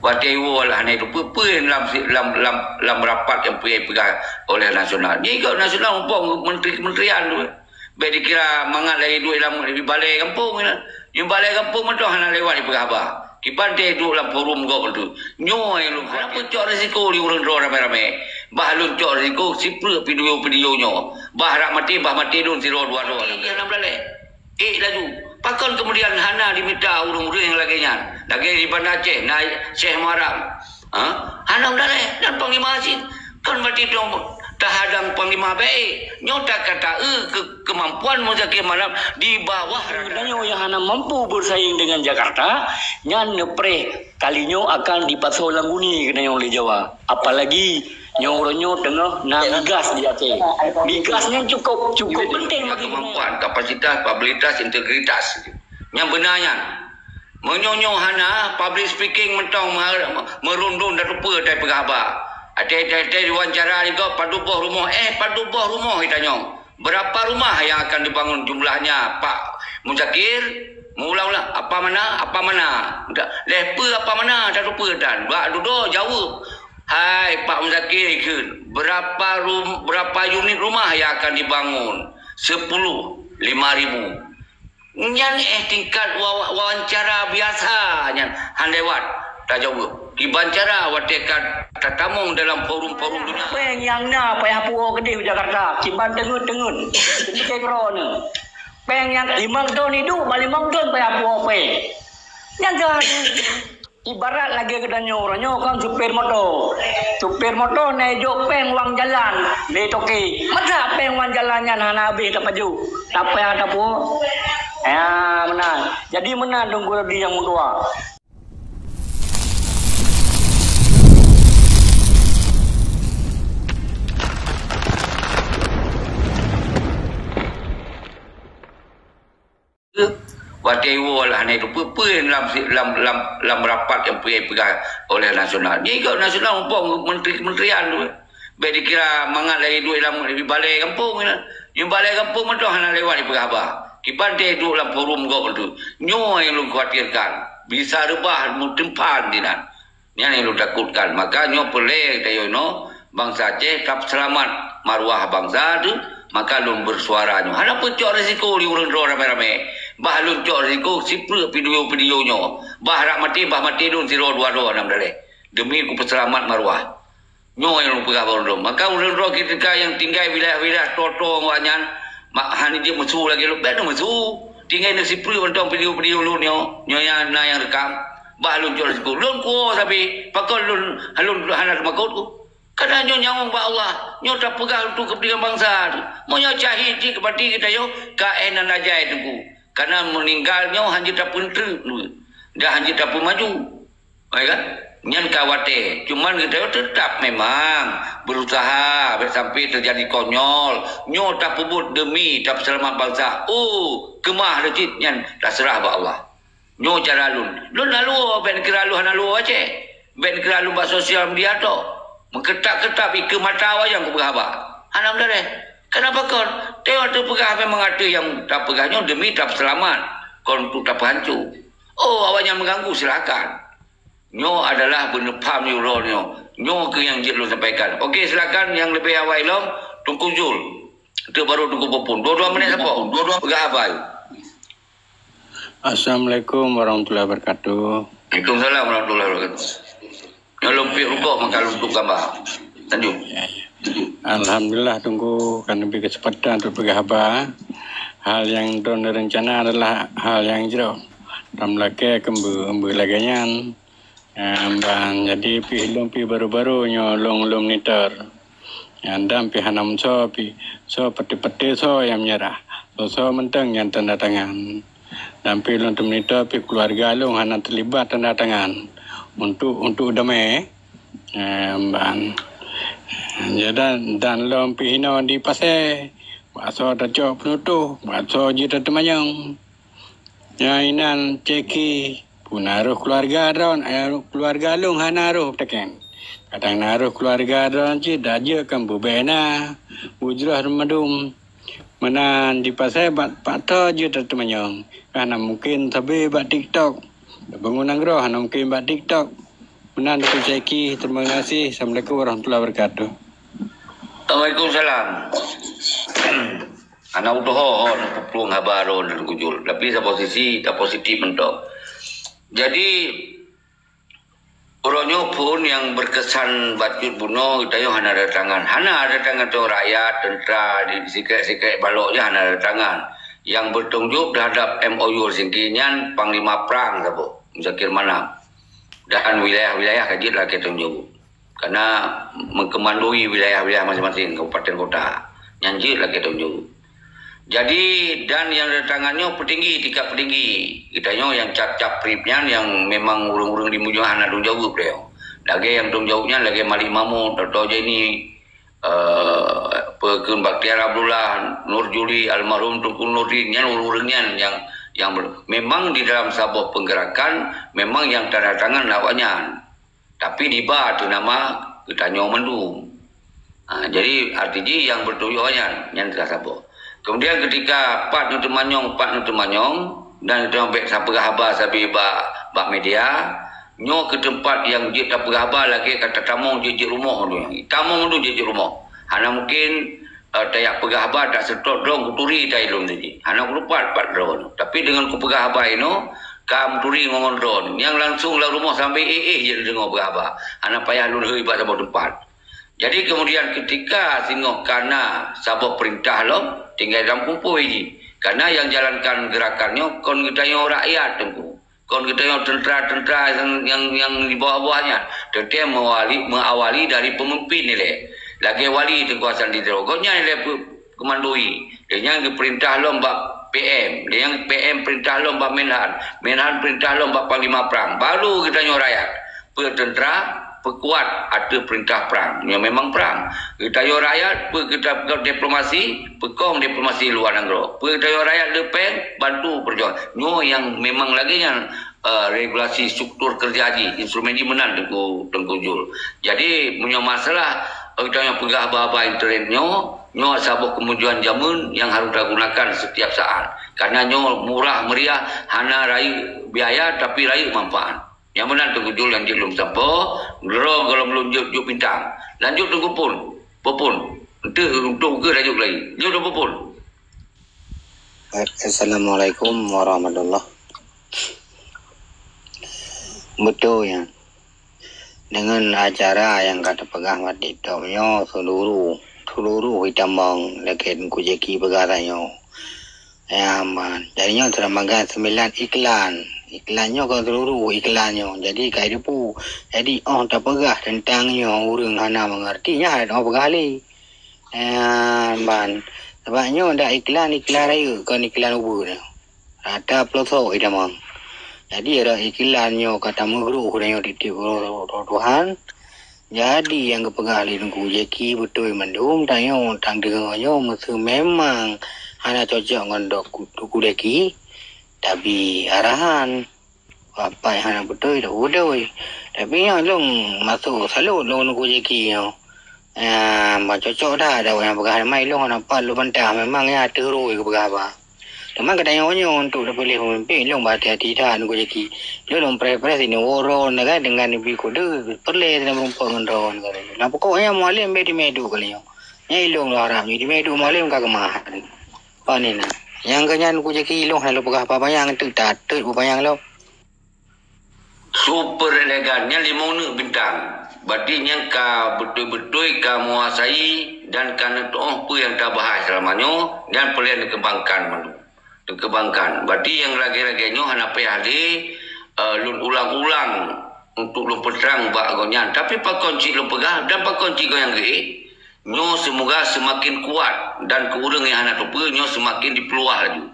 Watewo lah ni tu pun lam rapat yang pegang oleh nasional. Ni kau nasional umpang kementerian tu. Baik dikira mangat lagi duit dalam di balai kampung ni. Yang balai kampung tu hana lewat di Pegabah. Kiban dia duduk dalam forum kau tu. Nyoy lu. Kenapa cok risiko di urang ramai-ramai? Bah lu cok risiko sipre video nyo. Bah rak mati dun siro dua. Yang nak balai. Laju. Pakon kemudian hana diminta urang-urang yang laginya. Lagi di Bandar Aceh naik Syekh Muharram. Hana balai dan Panglima Asin. Kan mati dong terhadang Panglima baik. Nyota kata kemampuan Muzakir Malam di bawah sebenarnya yang hana mampu bersaing dengan Jakarta nyan nepre kalinyo akan dipasau langguni kena yang oleh Jawa. Apalagi nyoronyo tengah nak migas di Aceh. Migasnya cukup penting bagi kemampuan, kapasitas, kapabilitas, integritas. Yang benarnya menyonyo hana public speaking mentong merundun dan rupa dari Pegabah. Ada diwawancara ni kau padubuh rumah. Padubuh rumah kita nyong. Berapa rumah yang akan dibangun jumlahnya Pak Muzakir? Mula-mula apa mana? Lepa apa mana? Tak lupa dan. Buat duduk jawab. Hai Pak Muzakir, berapa unit rumah yang akan dibangun? 10, 5,000. Nyan tingkat wawancara biasa nyan handewat. Tak jawab. Kibancara watekat tatamung dalam forum-forum dunia. Peng yang na payah puo gede Jakarta. Kiban tengun. Kita krone. Peng yang 5 tahun itu, 5 tahun payah puo pe. Yang ibarat lagi kedanyo oranyo kan supir motor. Supir motor nejo peng wang jalan. Be toki. Masa peng wang jalannya hana habis tak paju. Tak payah tak puo. Menang. Jadi menang tunggu lebih yang muda. Watewo lah ni tu pun lam rapat yang pegang oleh nasional. Ni kau nasional umpang kementerian tu. Baik dikira mangat lagi duit dalam di balai kampung ni. Yang balai kampung tu hana lewat di Pegabah. Kiban dia duduk dalam forum kau tu. Nyoy yang lu khawatirkan. Bisa rebah mutempan dinan. Yang lu takutkan. Maka nyo pelai tayo no bangsa Aceh tetap selamat maruah bangsa tu. Maka lu bersuara nyo. Hana pun cok risiko di urang ramai-ramai. Bah lu cok risiko sipre video nyo. Bah rak mati dun siro dua nam daleh. Demi ku peselamat maruah. Nyo yang lu pegang urang. Maka urang kita yang tinggal wilayah-wilayah toto wanyan mak hani dia mesu lagi lu. Benar mesu. Tinggal ni sipre mentong video lu nyo. Nyo yang rekam. Bah lu cok risiko. Lu ku tapi pakon lu hana makut ku. Karena nyo nyawang ba Allah, nyo tak pegang untuk kepentingan bangsa. Mau nyo cahit kepada kita yo, kaenan aja itu. Karena meninggal nyo hanya tak penteri, dah hanya tak maju. Baik kan? Nyan kawate. Cuman kita yo tetap memang berusaha sampai terjadi konyol. Nyo tak pebut demi tak selamat bangsa. Kemah lecit nyan tak serah ba Allah. Nyo cara lun lalu ben kira lu hana lu aje. Ben kira lu ba sosial media to. Mengketak-ketak ke mata wayang ke Pegabah. Anak muda deh. Kenapa kau? Tengok tu pegah memang ada yang tak pegahnya demi tak selamat. Kau tu tak hancur. Awak yang mengganggu silakan. Nyo adalah benar paham nyo. Nyo ke yang jit lu sampaikan. Okey silakan yang lebih awal ilmu Tungku Zul. Itu baru Tungku Popun. 22 minit siapa? Pegah apa? Assalamualaikum warahmatullahi wabarakatuh. Waalaikumsalam warahmatullahi wabarakatuh. Yang lumpik rukuk maka untuk gambar. Tanjung. Alhamdulillah tunggu kan lebih kesempatan untuk bergabar. Hal yang don rencana adalah hal yang jauh. Dalam laki kembu laganyan. Jadi pi baru-baru nyolong niter. Dan pi hanam so peti-peti so yang menyerah. So menteng yang tanda tangan. Dan pi niter pi keluarga long hana terlibat tanda tangan. Untuk damai dan lom pihino di pasai bakso tajo penutuh bakso jita temayang nyainan ceki punaruh keluarga ron keluarga long hanaruh teken kadang naruh keluarga ron ci daje kan bubena ujrah remadum menan di pasai bakto jita temayang karena mungkin tapi bak TikTok bangunan roh mungkin buat TikTok Benar Dr. Jaiki, terima kasih. Assalamualaikum warahmatullahi wabarakatuh. Waalaikumsalam. Anak udah peluang habaron dan kujul. Tapi sa posisi tak positif mentok. Jadi orangnya pun yang berkesan bacut bunuh kita yang hana ada tangan. Hana ada tangan tu rakyat, tentera, di sikit-sikit baloknya hana ada tangan. Yang bertanggung jawab terhadap MOU Singkinyan Panglima Perang sabo, Zakir Manam. Dan wilayah-wilayah kaji lah kita tanggung. Karena mengkemandui wilayah-wilayah masing-masing kabupaten kota. Nyanjir lah kita tanggung. Jadi dan yang datangannya petinggi, tingkat petinggi. Kitanya yang cap-cap pripnya yang memang urung-urung di mujuhan ada jawab dia. Lagi yang tanggung jawabnya lagi Malik Mahmud atau ini Pekun Baktiar Abdullah, Nur Juli, almarhum Tunku Nurdin, yang urung-urungnya yang memang di dalam sebuah penggerakan memang yang tanda tangan lawannya. Tapi di bawah itu nama kitanya mendung. Jadi artinya yang bertujuannya yang tidak sabar. Kemudian ketika Pak Nutu Manyong dan itu sampai sapegah habar sampai bak media nyo ke tempat yang dia tak berhabar lagi kata tamu je rumah tu. Tamu tu je rumah. Hana mungkin tayak pegah habar tak setot dong kuturi tai lom tadi. Hana lupa pat drone. Tapi dengan ku pegah habar ino kam turi ngongon drone. Yang langsung lah rumah sampai je dengar pegah habar. Hana payah lun hei pat sabot tempat. Jadi kemudian ketika singok karena sabot perintah lo tinggal dalam kumpul ini. Karena yang jalankan gerakannya kon kita yang rakyat tengku. Kon kita yang tentera-tentera yang di bawah-bawahnya. Tetapi mengawali dari pemimpin ni le. Lagi wali kekuasaan di Terogonya ni le kemandui. Dia yang perintah lo mbak PM. Dia yang PM perintah lo mbak Menhan. Menhan perintah lo mbak Panglima Perang. Baru kita yang rakyat. Tentera pekuat ada perintah perang. Yang memang perang. Kita yang rakyat, kita diplomasi, pekong diplomasi luar negara. Kita yang rakyat depan, bantu perjuangan. Nyo yang memang lagi yang regulasi struktur kerja haji, instrumen di menang Tengku Jul. Jadi punya masalah kita yang pegah apa-apa internetnya, nyo sabuk kemujuan jamun yang harus digunakan setiap saat. Karena nyo murah meriah, hana raih biaya tapi raih manfaat. Yang benar Tengku Jul yang belum sampai, kalau belum jauh bintang. Lanjut Tengku Popon. Untuk ke lanjut lagi. Lanjut Tengku Popon. Assalamualaikum warahmatullahi. Betul ya. Dengan acara yang kata pegah mati taunya seluruh hitamang lagi Tengku Jeki pegarannya. Ya man, jadinya teramakan 9 iklannya kan seluruh iklannya. Jadi kayak depu. Jadi tak pegah tentangnya orang hana mengertinya ada pegah li. Man, sebabnya ada iklan raya kan iklan ubur. Ada pelosok idamang. Jadi ada iklannya kata megruh dan titik Tuhan. Jadi yang kepegah li Tengku Jeki betul mendung tanya tang dengannya mesti memang hana cocok dengan Tengku Jeki. Tapi arahan apa yang hana betul dah udah. Tapi yang long masuk selalu long Tengku Jeki yang cocok dah ada yang pegah mai long apa lu bantah memang ya terus ke pegah apa. Teman katanya untuk pilih pemimpin long hati-hati dah Tengku Jeki. Lu long prepare ini oron dengan ibu kode perle dengan perempuan ron kali. Nah pokoknya malam di medu kali yang. Nyai long haram di medu malam kagak mahal. Panen. Yang kanya Tengku Jeki long lalu pegah apa yang tu tak bayang lo. Super elegannya 5 bintang. Berarti yang ka betul-betul ka menguasai dan karena tu apa yang tak bahas selamanya dan perlu dikembangkan dikembangkan. Berarti yang lagi-laginya hana payah lun ulang-ulang untuk lu perang bak agonyan. Tapi pak kunci lu pegah dan pak kunci kau yang ge. Nyo semoga semakin kuat dan keurang yang anak lupa nyo semakin dipeluah lagi.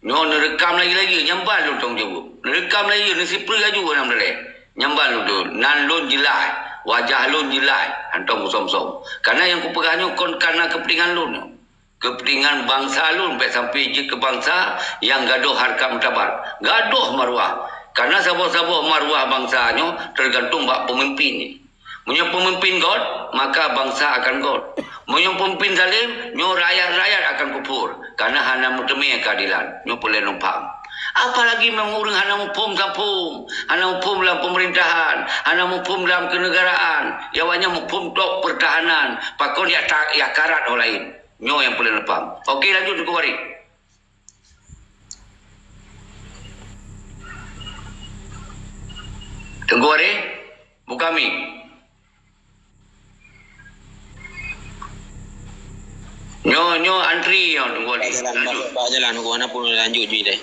Nyo nerekam lagi nyambal lu tong jawab. Nerekam lagi nasi per laju orang boleh. Nyambal lu tu nan lu jelai, wajah lu jelai antong musom-som. Karena yang kupegahnya kon karena kepentingan lu. Kepentingan bangsa lu sampai je ke bangsa yang gaduh harkat martabat. Gaduh maruah. Karena sabah-sabah maruah bangsanya tergantung bak pemimpin ni. Punya pemimpin God, maka bangsa akan God. Punya pemimpin zalim, nyo rakyat-rakyat akan kufur. Karena hanya mutemi keadilan. Nyo boleh nampak. Apalagi mengurung hana hukum kampung, hana hukum dalam pemerintahan, hana hukum dalam kenegaraan, yawanya hukum tok pertahanan, pakon ya karat orang lain. Nyo yang paling lepam. Okey, lanjut Tengku Wari. Tengku Wari, buka mic. Nyo antri yang Tengku Wari. Lanjut. Pak jalan ko na pun lanjut je dai.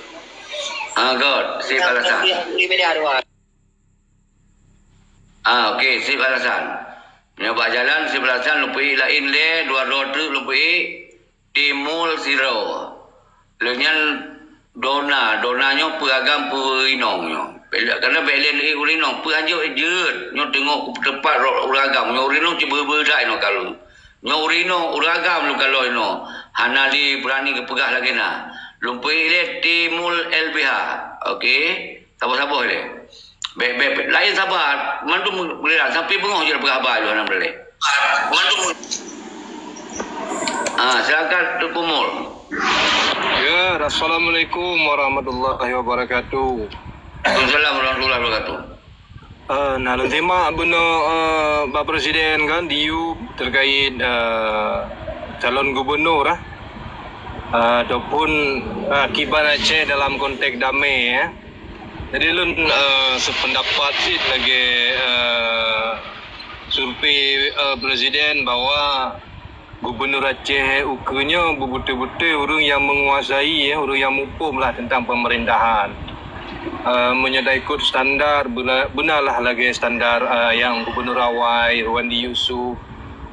God, sip alasan. Okey, sip alasan. Nyoba jalan, sip alasan, lupai lain le, dua tu lupai timul siro. Lenyan donanya peragam purinong. Kerana belen urinong, puanjo ejut. Nyo tengok tepat uragam, nyo urinong cuba berdai no kalau. Nyo urinong uragam lu kalau no. Hanali berani kepegah lagi na. Lumpai le timul LBH. Okey. Sabar-sabar le. Baik. Lain sabar. Mandu boleh sampai bengong je berkhabar je orang boleh. Mandu. Silakan Tengku Mul. Ya, Assalamualaikum warahmatullahi wabarakatuh. Waalaikumsalam warahmatullahi wabarakatuh. Nah, tema benar Pak Presiden kan diu terkait calon gubernur ataupun akibat Aceh dalam konteks damai ya. Jadi lun sependapat sih lagi survei Presiden bahwa Gubernur Aceh ukunya betul-betul orang yang menguasai ya, orang yang mumpum lah tentang pemerintahan. Menyedai ikut standar benarlah lagi standar yang Gubernur Rawai, Rwandi Yusuf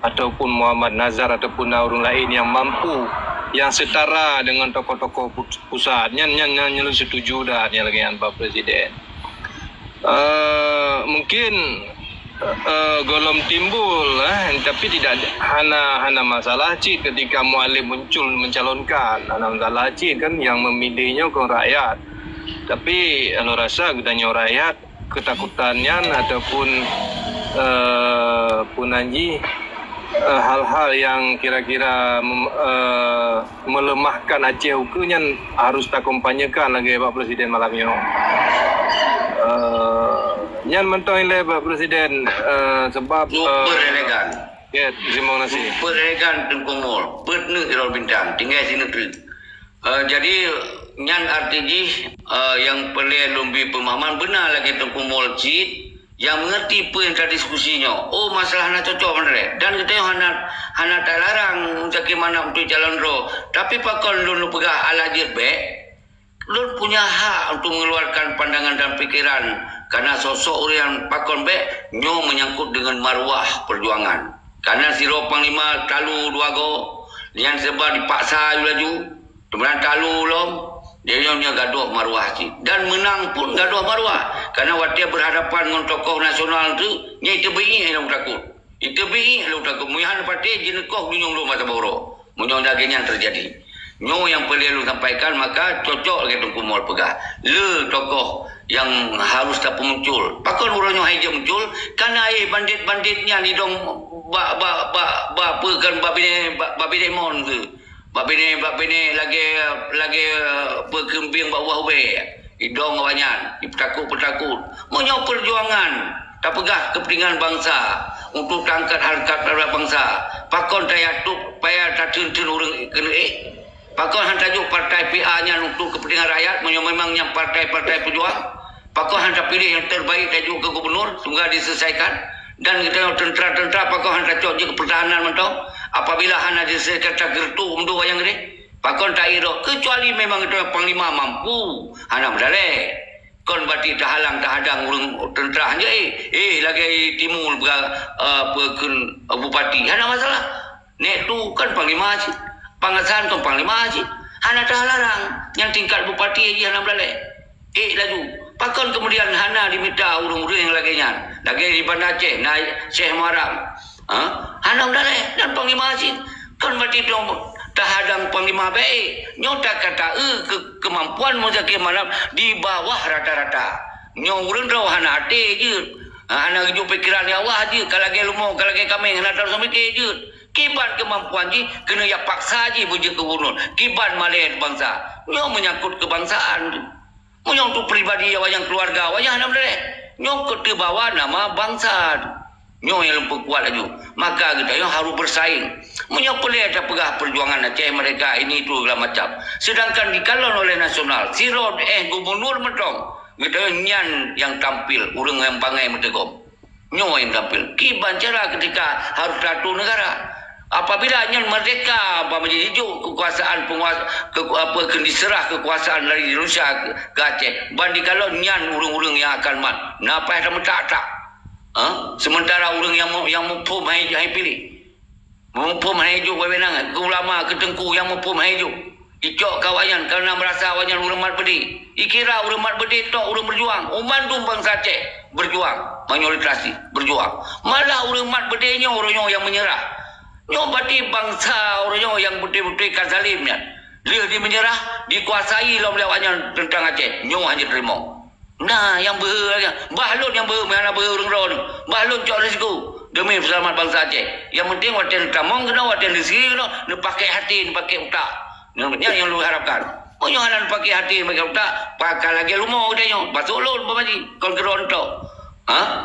ataupun Muhammad Nazar ataupun orang lain yang mampu yang setara dengan tokoh-tokoh pusat yang setuju dah lagi dengan Pak Presiden. Mungkin golom timbul tapi tidak hana masalah cik ketika mualim muncul mencalonkan hana masalah cik kan yang memilihnya ke rakyat. Tapi anu rasa gudanya rakyat ketakutannya ataupun punanji hal-hal yang kira-kira melemahkan Aceh hukumnya harus takompanyekan lagi Pak Presiden malam ini. Nyan mentoi le Pak Presiden sebab Super elegan. Ya, terima kasih. Super elegan Tengku Mul. Petne Irol Bintang. Tinggal sini negeri. Jadi nyan artinya yang perlu lebih pemahaman benar lagi Tengku Mul cit yang mengerti apa yang diskusinya. Oh, masalah nak cocok benar. Dan kita yang hana tak larang macam mana untuk jalan roh. Tapi pakon lu pegah ala jirbek, lu punya hak untuk mengeluarkan pandangan dan pikiran. Karena sosok orang yang pakon bek nyo menyangkut dengan maruah perjuangan. Karena siro panglima talu dua go, yang sebab dipaksa laju, kemudian talu lom. Dia punya gaduh maruah cik. Dan menang pun gaduh maruah. Karena waktu dia berhadapan dengan tokoh nasional tu, nya itu beri yang takut. Itu beri yang takut. Muyahan partai jenekoh dunyong lu mata boro. Munyong dagingnya terjadi. Nyo yang perlu sampaikan maka cocok lagi Tengku Mul pegah. Le tokoh yang harus tak muncul. Pakon orangnya hijau muncul karena bandit-banditnya ni dong pekan babi demon tu. Babi ni lagi berkembing bawah we. Idong banyak, dipetakut. Monyo perjuangan tak pegah kepentingan bangsa untuk angkat harkat pada bangsa. Pakon daya tu payah tak cun orang kena Pakon hantajuk partai PA-nya untuk kepentingan rakyat, memang yang partai-partai pejuang. Pakon hantar pilih yang terbaik tajuk ke gubernur, sehingga diselesaikan. Dan kita tentera-tentera pakon hantar cok je ke pertahanan mentau. Apabila hana diselesaikan tak gertu umdu yang gede. Pakon tak irok, kecuali memang itu yang panglima mampu. Hana berdalek. Kon berarti tak halang, tak hadang urang tentera hanya lagi timur bupati. Hana masalah. Nek tu kan panglima aja. Pangasan tu panglima aja. Hana tak larang. Yang tingkat bupati aja hana berdalek. Laju. Pakon kemudian hana diminta urang-urang yang laginya. Lagi di Bandar Aceh, naik Syekh Muharram. Hana berdalek dan panglima aja. Kon berarti tu tak hadang panglima baik. Nyo tak kata kemampuan macam mana di bawah rata-rata. Nyo urang dah hana hati je. Hana hidup pikiran ni awak je. Kalau lagi lumau, kalau lagi kami hana tahu sampai je. Kiban kemampuan je kena ya paksa je bujuk ke gubernur. Kiban malih bangsa. Nyo menyangkut kebangsaan. Menyong tu pribadi wayang keluarga wayang nama dia. Nyong ke bawa nama bangsa. Nyong yang lebih kuat lagi. Maka kita yang harus bersaing. Menyong boleh ada pegah perjuangan Aceh mereka ini itu segala macam. Sedangkan dikalon oleh nasional. Siro gubernur mentong. Kita nyan yang tampil. Urang yang bangai mentegom. Nyong yang tampil. Kiban cara ketika harus satu negara. Apabila nyan merdeka menjadi hijau kekuasaan penguasa diserah kekuasaan dari Indonesia ke Aceh. Bandi kalau nyan urang-urang yang akan mat. Napa yang tak. Sementara urang yang mempum hai pilih. Mempum hai hijau wewenang ke ulama ke tengku yang mempum hai hijau. Icok kawayan kerana merasa awayan urang mat bedi. Ikira urang mat bedi tok urang berjuang. Umandum bangsa Aceh berjuang, mayoritas berjuang. Malah urang mat bedi nya orang yang menyerah. Nyong berarti bangsa orang yang betul-betul kazalimnya. Dia menyerah, dikuasai oleh tentang Aceh. Nyong hanya terima. Nah, yang bahlun yang mana orang ron. Bahlun cok risiko demi selamat bangsa Aceh. Yang penting watian tamong kena, watian disi kena, nak pakai hati, nak pakai otak. Yang lu harapkan. Oh, nyong hanan pakai hati, pakai otak, pakai lagi lumau dia nyong. Pasuk lon pemaji, kon keron tok.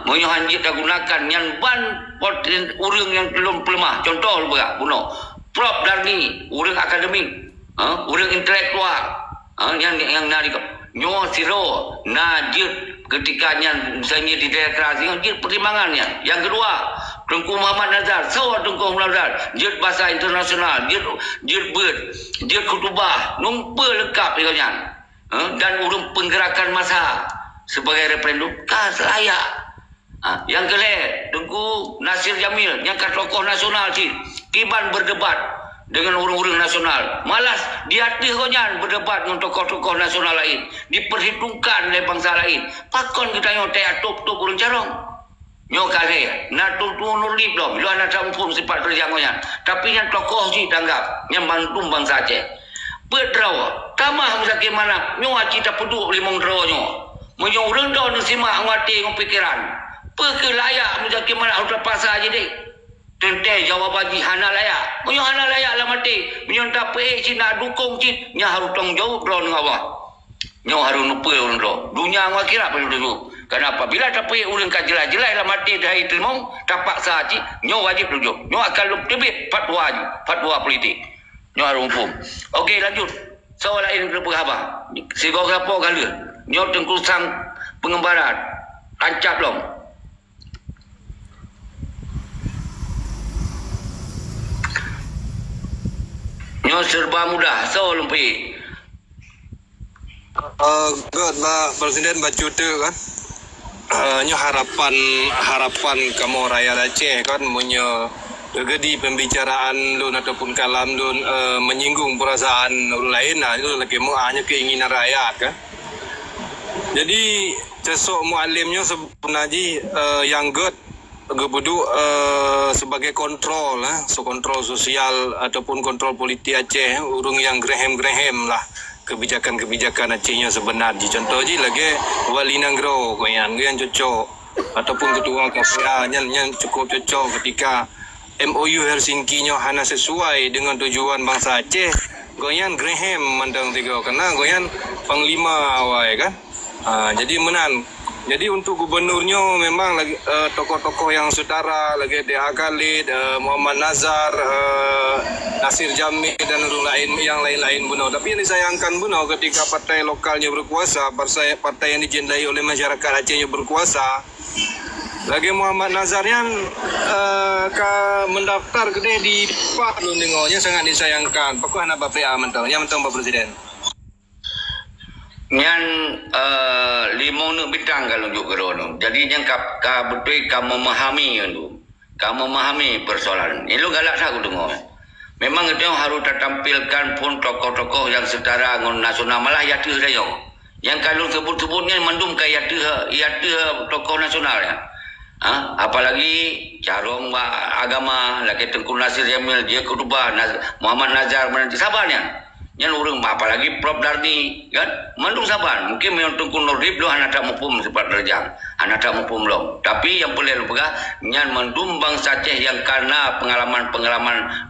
Menyo hanjit dah gunakan yang ban urang yang belum pelemah. Contoh berak bunuh. Prof Darni, urang akademik, urang intelektual, yang nari nyo siro najid ketika misalnya di demokrasi najid pertimbangannya. Yang kedua, Tengku Muhammad Nazar, Tengku Muhammad Nazar, jid bahasa internasional, jid khutbah, numpa lengkap dia dan urang penggerakan masa sebagai referendum layak. Yang kedua, Tengku Nasir Jamil yang tokoh nasional kiban berdebat dengan orang-orang nasional. Malas diarti konyan berdebat dengan tokoh-tokoh nasional lain, diperhitungkan oleh bangsa lain. Pakon kita nyote atop-top urang carong. Nyokale na tu nurlip dom lu ana campur sifat terjangonya. Tapi yang tokoh tanggap yang bantu bangsa Aceh. Pedraw tamah bagaimana nyoa kita peduk limong draw nyo. Menyong rendah ni simak ngati ng pikiran. Perke layak bagaimana udah pasal aja deh. Tentang jawaban di hana layak. Menyong hana layak lah mati. Menyong tak cina dukung nya harus tanggung jawab draw ngawah. Nyo harus nupa orang draw. Dunia ngakira perlu dulu. Kenapa? Bila tapi urang ka jelas-jelas lah mati dah itu mau tapak sahaji, nyo wajib rujuk. Nyo akan lebih fatwa politik. Nyo harus hukum. Okey lanjut. Soal lain ke berapa? Sigo gapo kali. Nyo Tengku sang pengembaraan. Ancap long. Nyo serba mudah. So lumpi. God Presiden baca tu kan. Nyo harapan kamu rakyat Aceh kan punya jadi pembicaraan lun ataupun kalam lun menyinggung perasaan orang lain. Nah itu lagi mu hanya keinginan rakyat kan. Jadi sesok mualimnya sebenarnya yang God gebudu sebagai kontrol kontrol sosial ataupun kontrol politik Aceh urung yang grehem lah kebijakan-kebijakan Acehnya sebenarnya. Contohnya lagi Wali Nanggro yang cocok ataupun ketua KPA yang cukup cocok ketika MOU Helsinki-nya hanya sesuai dengan tujuan bangsa Aceh. Goyan Graham mandang tiga karena goyan panglima awai kan. Jadi menan. Jadi untuk gubernurnya memang lagi tokoh-tokoh yang saudara lagi D.A. Khalid, Muhammad Nazar, Nasir Jamil dan yang lain-lain bunuh. Tapi yang disayangkan bunuh ketika partai lokalnya berkuasa, partai yang dijendai oleh masyarakat Acehnya berkuasa. Lagi Muhammad Nazar yang mendaftar gede di Pak Lundingonya sangat disayangkan. Pokoknya anak Bapak mentang Pak Presiden. Yang limau nak bintang kalau juk kerono. Jadi yang betul kamu memahami persoalan. Ini galak saya dengar. Memang itu harus tampilkan pun tokoh-tokoh yang setara dengan nasional malah yatu saja. Yang kalau sebut-sebutnya mendum ke yatu tokoh nasional ya. Apalagi carong agama lagi Tengku Nasir Jamil dia khutbah Muhammad Nazar menanti sabarnya. Yang urang apalagi Prof Darni kan mandung sabar mungkin memang Tengku Nurdip lo anak tak mupum sepat terjang anak tak mupum lo tapi yang boleh lupa yang mandum bangsa Aceh yang karena pengalaman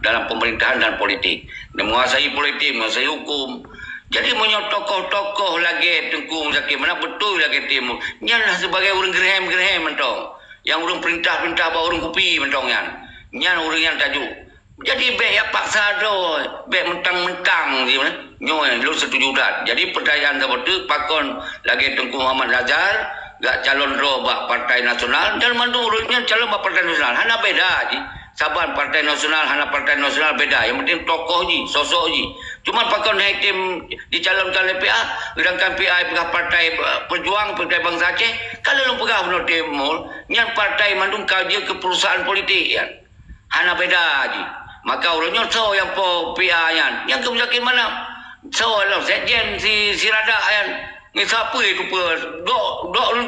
dalam pemerintahan dan politik dan menguasai politik menguasai hukum Jadi menyo tokoh-tokoh lagi Tengku Zaki mana betul lagi timur. Nyanlah sebagai orang gerhem mentong. Yang orang perintah bawa orang kopi mentong yan. Nyan orang yang tajuk. Jadi baik ya paksa do, baik mentang-mentang di mana. Nyoy lu setuju dah. Jadi pertanyaan seperti pakon lagi Tengku Muhammad Nazar gak calon ro bak Partai Nasional dan menurutnya calon bak Partai Nasional. Hana beda ji. Saban Partai Nasional, hana Partai Nasional beda. Yang penting tokoh ji, sosok ji. Cuma pakon naik tim dicalonkan oleh PA, sedangkan PA pegah Partai Perjuang, Partai Bangsa Aceh. Kalau lu pegah menurut timur, nyan partai mandung kaji ke perusahaan politik ya. Hana beda ji. Maka orangnya so yang po PA yan. Yang kemudian mana? So lah sekjen si Rada yan. Ni siapa itu per? Dok lu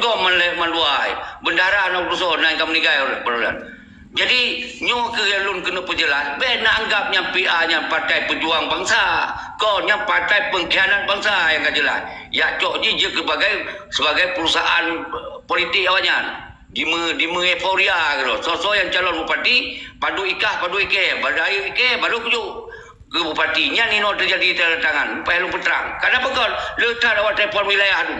meluai. Bendara nak urusan naik kamu nikai orang. Jadi nyo ke lun kena perjelas ben nak anggapnya PA-nya Partai Perjuang Bangsa, konnya Partai Pengkhianat Bangsa yang jelas. Ya cok je sebagai perusahaan politik awaknya. Dima euforia gitu. Sosok yang calon bupati padu ikah, badai ikah, baru kujuk ke bupatinya nino terjadi tanda tangan. Upaya lu peterang. Kenapa kau letak awak telefon wilayah tu?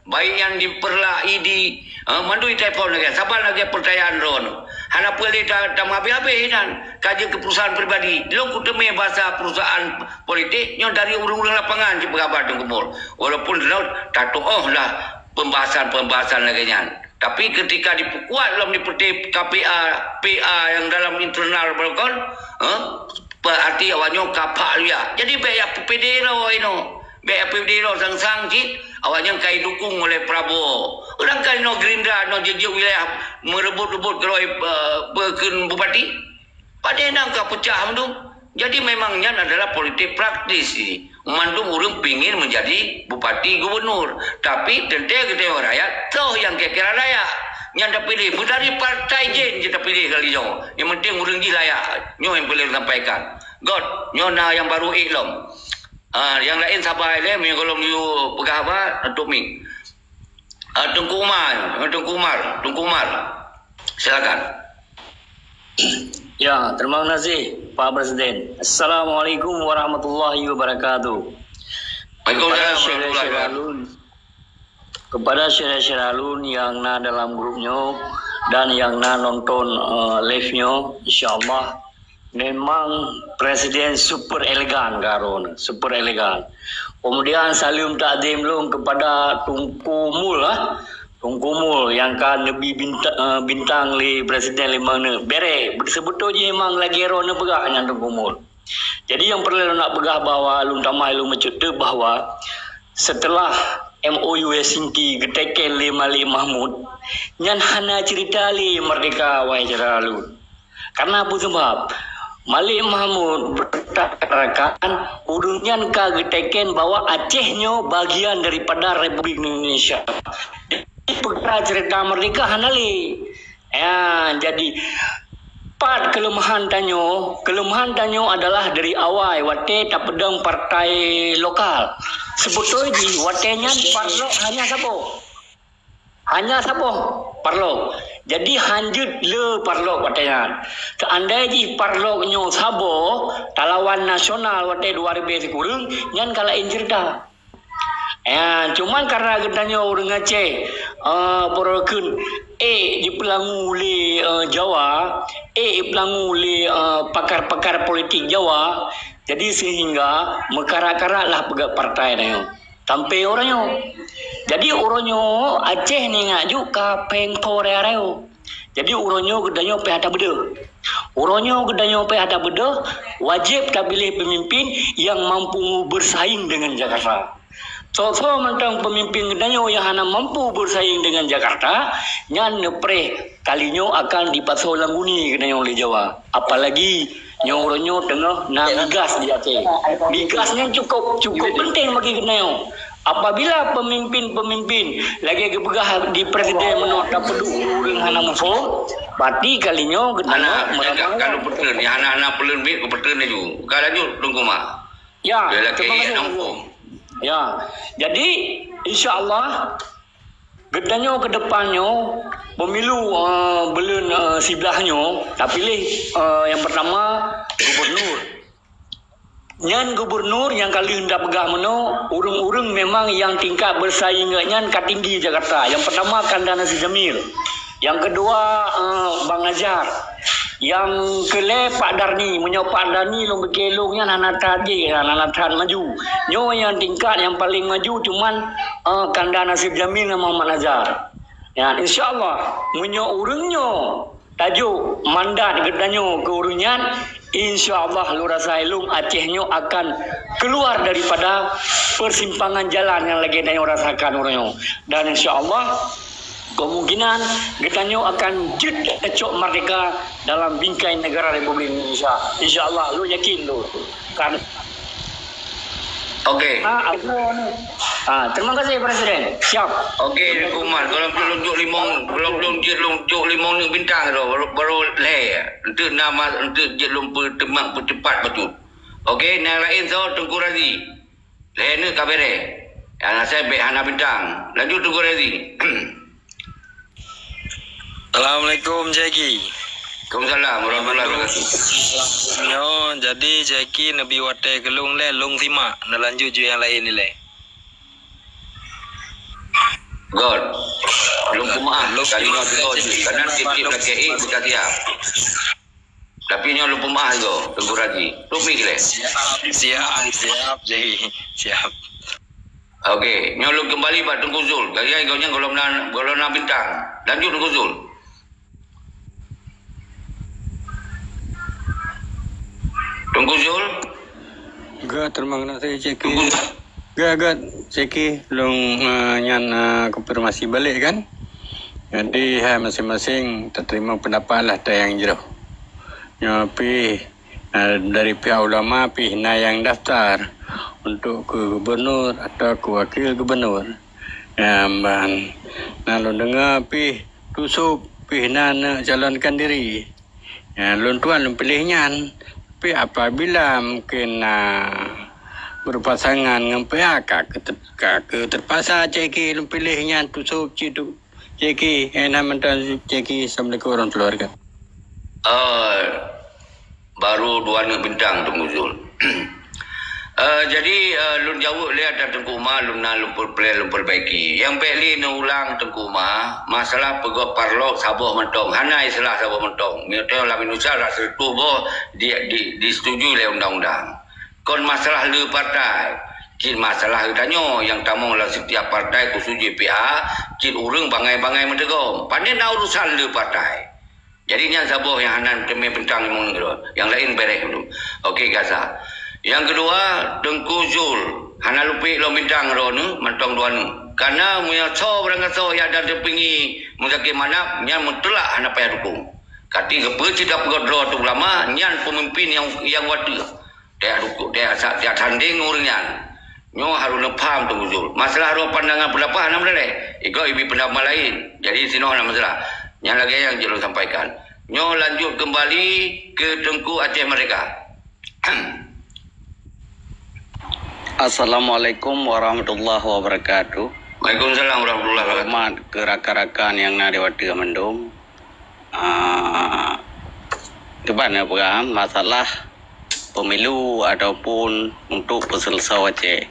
Baik yang diperlai di mandui telefon lagi. Sabar lagi pertanyaan ron. Hana boleh dah habis-habis kan. Kaji ke perusahaan pribadi. Lo kuteme bahasa perusahaan politik yang dari urang-urang lapangan je berkabar tu kumur. Walaupun lo tak lah pembahasan lagi nyan. Tapi ketika diperkuat dalam diperti PA yang dalam internal berkon, berarti awaknya kapak dia. Jadi baik PPD lo ini. Baik PPD lo sang-sang cik, awaknya kai dukung oleh Prabowo. Orang kan no Gerindra no jeje wilayah merebut-rebut keroi berken bupati. Pada nang ka pecah tu. Jadi memangnya adalah politik praktis ini. Mandung orang pingin menjadi bupati gubernur. Tapi tentu kita rakyat tahu yang kira-kira layak. Yang dah pilih. Dari partai je kita pilih kali nyo. Yang penting orang je layak. Nyo yang boleh sampaikan. God, nyo na yang baru iklom. Yang lain sabar le kalau you pegah apa untuk ming. Tengku Umar. Silakan. Ya, terima kasih Pak Presiden. Assalamualaikum warahmatullahi wabarakatuh. Kepada Syekh Alun yang na dalam grupnya dan yang na nonton live-nya, insyaallah memang Presiden super elegan karon, super elegan. Kemudian salim takdim long kepada Tungku Mul yang kan lebih bintang li Presiden limang bere sebetulnya memang lagi rona pegah yang Tungku Mul. Jadi yang perlu nak pegah bahawa lun tamai lu mencerita bahawa setelah MOU Helsinki geteken li Malik Mahmud nyan hana cerita li merdeka wai jeralu. Karena apa sebab? Malik Mahmud berkatakan urungnya kageteken bahwa Acehnya bagian daripada Republik Indonesia. Perkara cerita merdeka hanali. Ya, jadi part kelemahan tanyo adalah dari awal wate tak pedang partai lokal. Sebetulnya watenya parlok hanya siapa? Parlok. Jadi hanjut le parlok watenya. Seandainya parloknya sabo talawan nasional wate 2000 kurang nyan kala incerita. Cuman karena getanya orang Aceh borokun dipelangu oleh Jawa, dipelangu oleh pakar-pakar politik Jawa, jadi sehingga mekarak-karaklah pegak partai na sampai orangnya. Jadi orangnya Aceh ni ngaju kapeng torereo. Jadi orangnya gedanya pihak beda. Orangnya gedanya pihak beda wajib tak pilih pemimpin yang mampu bersaing dengan Jakarta. So mentang pemimpin gedanya yang hana mampu bersaing dengan Jakarta, nyan nepre kalinya akan dipasau langguni gedanya oleh Jawa. Apalagi nyoronyo tengah nak gas di Aceh. Migasnya cukup penting bagi gedanya. Apabila pemimpin lagi kepegah di presiden menolak peduli dengan hana mufo, berarti kalinya gedanya kalau betul ni anak-anak pelun bit betul ni ju. Kalau ju tunggu mah. Ya, terima kasih. Ya, jadi insya-Allah gedanya ke depannya pemilu belum sebelahnya tak pilih yang pertama gubernur. Nyan gubernur yang kali hendak pegah meno, urung-urung memang yang tingkat bersaing nyan katinggi Jakarta. Yang pertama Kandana Jamil. Yang kedua Bang Nazar. Yang kele Pak Darni, menyo Pak Darni long bekelongnya nanatan je, nanatan maju. Nyo yang tingkat yang paling maju cuman Kandana Jamil sama Muhammad Nazar. Ya, insyaallah menyo urungnya tajuk mandat gedanyo ke urunyan, insyaallah Lurah Sailung Acehnya akan keluar daripada persimpangan jalan yang lagi danyo rasakan urunyo. Dan insyaallah kemungkinan gedanyo akan jud ecok merdeka dalam bingkai negara Republik Indonesia. Insyaallah lu yakin lu. Kan Okey. Terima kasih Presiden. Siap. Okey, Kuman, kalau belum tunjuk limau ni bintang tu baru leh. Untuk nama untuk jelum pertemak percepat betul. Okey, yang lain so Tengku Razi. Leh ni kabere. Yang saya Hana bintang. Lanjut Tengku Razi. Assalamualaikum Jeki. Waalaikumsalam warahmatullahi wabarakatuh. Yo, jadi Jeki Nabi Wate kelung le long simak. Nak lanjut je yang lain ni le. God. Belum pemaaf. Kali ni kerana tip-tip laki bukan siap. Tapi ni lupa maaf tu, Tengku Razi. Rupi ke le? Siap Jeki. Siap. Okey, nyolong kembali Pak Tengku Zul. Kalian kau nak bintang. Lanjut Tengku Zul. Tengku Zul. Terima kasih Ceki. Ceki long nyan konfirmasi balik kan. Jadi masing-masing terima pendapat lah yang jero. Nyapi dari pihak ulama pihak yang daftar untuk ke gubernur atau ke wakil gubernur. Lalu dengar tusuk nak calonkan diri. Lun tuan pilihnya. Tapi apabila mungkin berpasangan dengan pihak terpaksa Ceki pilihnya tusuk citu Ceki enak mentan Ceki. Assalamualaikum warahmatullahi wabarakatuh. Baru dua ni bintang Tengku Zul. Jadi lun jauh lihat ada Tengku Umar lun perbaiki. Yang beli nu ulang Tengku Umar masalah pegawai parlok sabuh mentong. Hanai salah sabuh mentong. Miuteo la minusa rasa tu boh disetujui oleh undang-undang. Kon masalah le partai. Cin masalah danyo yang tamu lah setiap partai khusus JPA, cin urang bangai-bangai mendegom. Pandai na urusan le partai. Jadi yang sabuh yang hanan temui bintang mung yang lain berek dulu. Okey Gaza. Yang kedua Tengku Zul hana lupi lo bintang ro nu mentong dua nu. Karena muya so berangkat so ya ada depingi mungkin mana nya mutlak hana payah dukung. Kati gepe tidak pegodro tu ulama nyan pemimpin yang wadu. Dia dukung dia tanding urunyan. Nyo harus paham Tengku Zul. Masalah ro pandangan pendapat hana boleh. Iko ibi pendapat lain. Jadi sino hana masalah. Yang lagi yang jelu sampaikan. Nyo lanjut kembali ke Tengku Aceh Merdeka. Assalamualaikum warahmatullahi wabarakatuh. Waalaikumsalam warahmatullahi wabarakatuh. Hormat ke rakan-rakan yang nak diwati mendung. Depan pegam masalah pemilu ataupun untuk peselesau Aceh.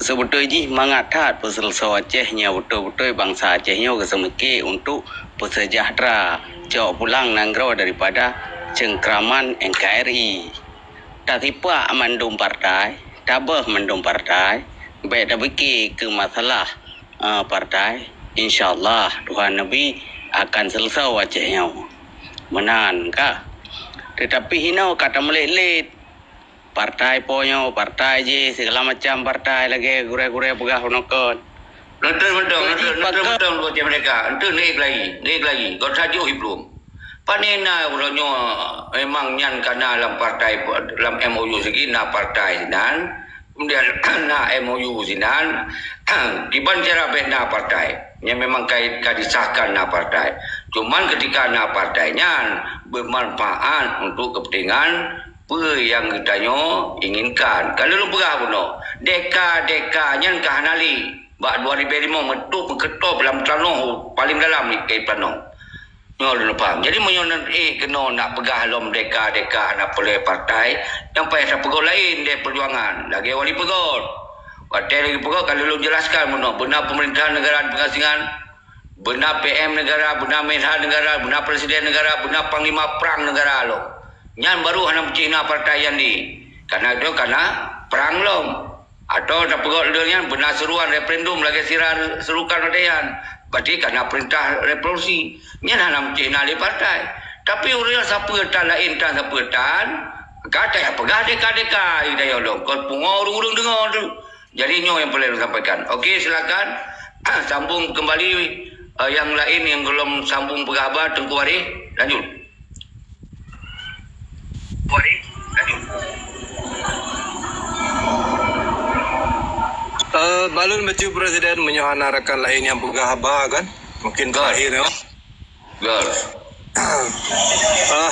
Sebetulnya mengatat peselesau Acehnya betul-betul bangsa Acehnya kesemiki untuk bersejahtera. Jauh pulang nanggro daripada cengkraman NKRI. Tak tipa mendung partai, tabah mendung partai, baik dah fikir ke masalah partai, insyaAllah Tuhan Nabi akan selesai wajahnya. Menan kah? Tetapi hinau kata melit-lit, partai ponyo, partai je, segala macam partai lagi, gure-gure pegah honokon. Betul buat mereka. Itu naik lagi. Kau saja belum. Panena uranyo memang nyan kana dalam partai dalam MOU segi na partai sinan kemudian na MOU sinan kiban cara benda partai yang memang kait disahkan na partai cuman ketika na partainya bermanfaat untuk kepentingan apa yang kitanya inginkan kalau lu pegah puno deka nyan kahanali bak 2005 metu ketop dalam tanah paling dalam ni kai tanah Nyo lu faham. Jadi menyonan kena nak pegah lom deka nak pelai partai yang payah pegol lain dia perjuangan. Lagi wali pegol. Watai lagi pegol kalau lu jelaskan benar pemerintahan negara pengasingan, benar PM negara, benar Menhan negara, benar Presiden negara, benar Panglima Perang negara lo. Nyan baru hana Cina partai yang ni. Karena itu karena perang lom. Atau dah pegol dia benar seruan referendum lagi serukan radian. Berarti karena perintah revolusi. Ini nak Cina di partai. Tapi orang siapa tan lain tan siapa tan. Kata yang pegah deka-deka. Ida dong. Kau pungo urung-urung dengar tu. Jadi nyo yang boleh sampaikan. Okey silakan. Sambung kembali yang lain yang belum sambung pegah abad Tengku Warih. Lanjut. Balun baju Presiden menyohana rakan lain yang pegah abah kan? Mungkin terakhir ya.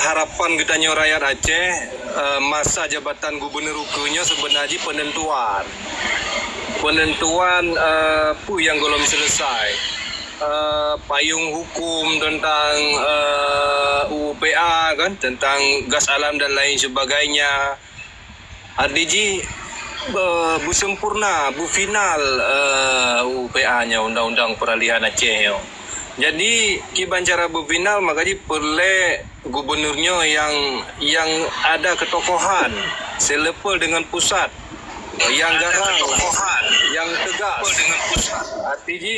Harapan kita rakyat Aceh masa jabatan gubernur ukunya sebenarnya penentuan yang belum selesai. Payung hukum tentang UPA kan, tentang gas alam dan lain sebagainya. RDG bu sempurna, bu final UPA-nya, Undang-Undang Peralihan Aceh. Jadi kiban cara bu final makanya perlu gubernurnya yang ada ketokohan, selepel dengan pusat, yang garang, yang tegas, artinya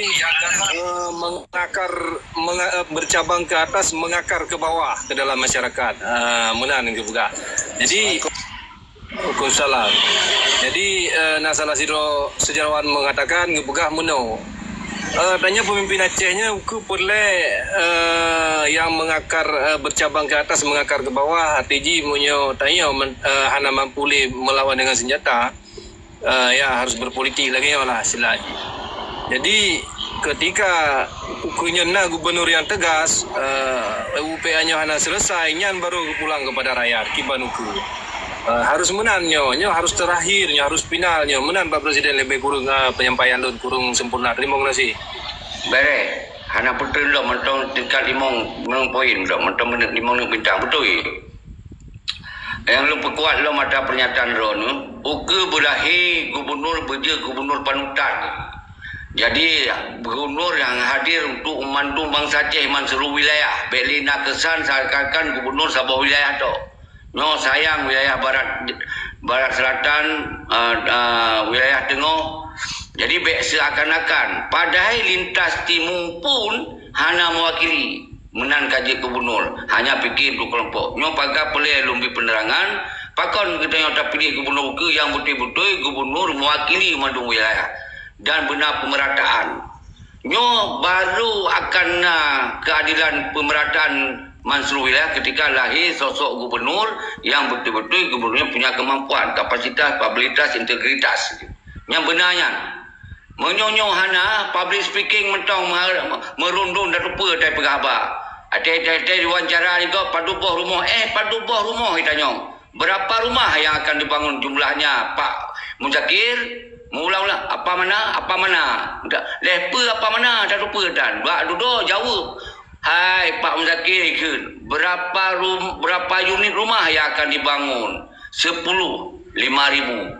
bercabang ke atas, mengakar ke bawah ke dalam masyarakat. Menan ke buka. Jadi hukum salam. Jadi nasalah sidro sejarawan mengatakan ngepegah meno. Tanya pemimpin Acehnya perlu yang mengakar bercabang ke atas, mengakar ke bawah. Artinya munyo tanya hana mampu melawan dengan senjata. Ya harus berpolitik lagi lah sila. Jadi ketika ukunya nak gubernur yang tegas, UPA-nya hana selesai, nyan baru pulang kepada rakyat kiban uku. Harus menannya, harus terakhirnya, harus finalnya. Menan Pak Presiden lebih kurang penyampaian lu kurang sempurna. Terima kasih. Bere, hana betul lo mentong tingkat 5 poin lo, mentong 5 bintang betul. Yang lu perkuat lo mata pernyataan lo nu, uke berakhir gubernur beja gubernur panutan. Jadi gubernur yang hadir untuk memandu bangsa Aceh man seluruh wilayah. Belina kesan seakan gubernur sebuah wilayah tu. No sayang wilayah barat selatan, wilayah tengah. Jadi seakan-akan padahal lintas timur pun hana mewakili menan kaji gubernur, hanya fikir dua kelompok. Nyo pakai pelai lumbi penerangan, pakon kita yang tak pilih gubernur ke yang betul-betul gubernur mewakili mandung wilayah dan benar pemerataan. Nyo baru akan keadilan pemerataan Mansur wilayah ketika lahir sosok gubernur yang betul-betul gubernurnya punya kemampuan, kapasitas, kapabilitas, integritas. Yang benarnya menyonyo hana public speaking mentong merundung dan rupa dari pegabah. Ada diwawancara juga padubuh rumah. Padubuh rumah kita nyong. Berapa rumah yang akan dibangun jumlahnya Pak Muzakir? Mula-mula apa mana? Lepa apa mana? Tak rupa dan. Bak duduk jawab. Hai Pak Muzakir, berapa unit rumah yang akan dibangun? 10, 5,000.